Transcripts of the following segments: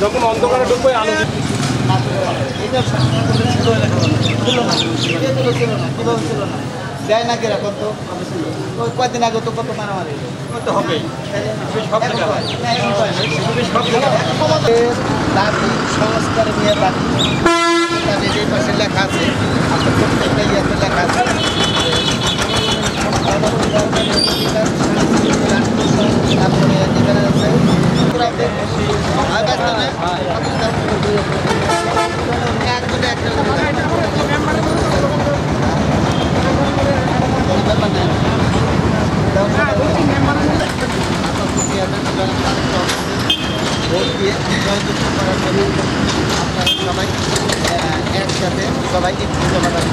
যখন অন্ধকারে ঢুকবো আলো দেয় না কিরকম তো কয়দিন আগে তো কত মারামারি হবে দাবি সংস্কার নিয়ে দাবি এই পাশে লেখা আছে আপনার প্রত্যেকটা ইয়েতে লেখা আছে তারপরে যেখানে আছে ভোট দিয়ে জয়যুক্ত করার জন্য আপনারা সবাই একসাথে সবাইকে ধন্যবাদ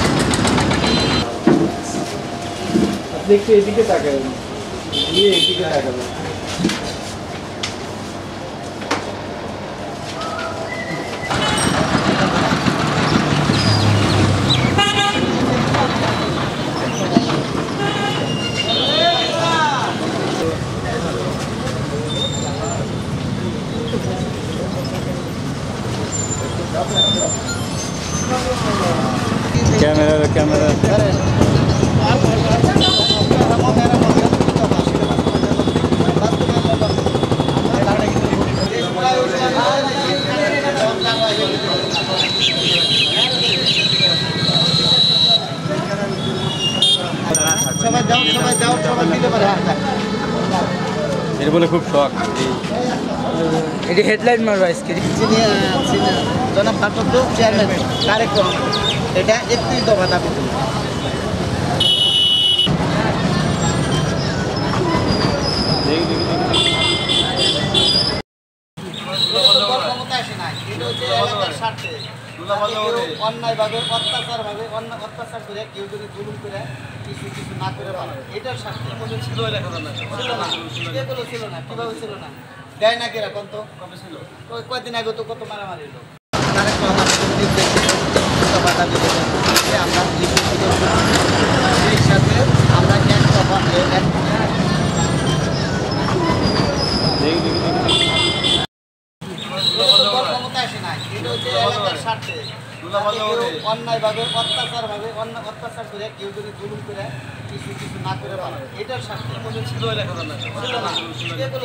দেখতে এদিকে তাকাবেন এদিকে তাকাবেন ক্যামেরা এর বলে খুব শখ এটি হেডলাইন মারবো আজকে জনাব ভারপ্রাপ্ত চেয়ারম্যান কার্যক্রম এটা 31 দফা দাবি অন্যায়ভাবে অত্যাচার করে কেউ যদি জুলুম করে কিছু না করে পারে এটার স্বার্থে ছিল না কিভাবে ছিল না দেয় না কিরকম তো ছিল কয়েকদিন আগে তো কত মারামারি হলো আমরা সেই সাথে আমরা এক দফা অন্যায়ভাবে অত্যাচার করে কেউ যদি জুলুম করে কিছু না করে পারে এটার স্বার্থে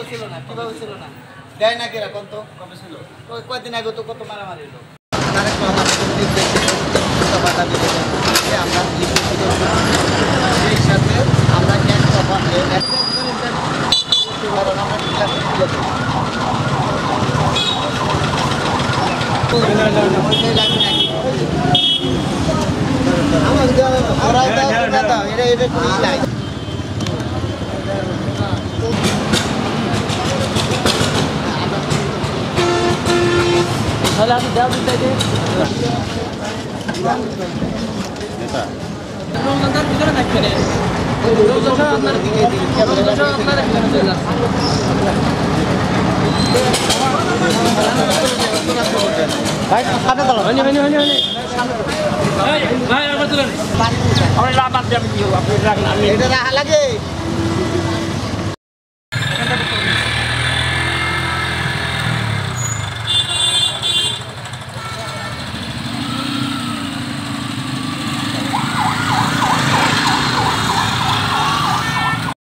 ছিল না কিভাবে ছিল না দেয় না কিরকম তো ছিল কয়েকদিন আগে তো কত মারামারি হলো আমরা সেই সাথে আমরা এক দফা তাহলে আমি দেওয়া দিতে ভিতরে থাকবে আপনার লাগে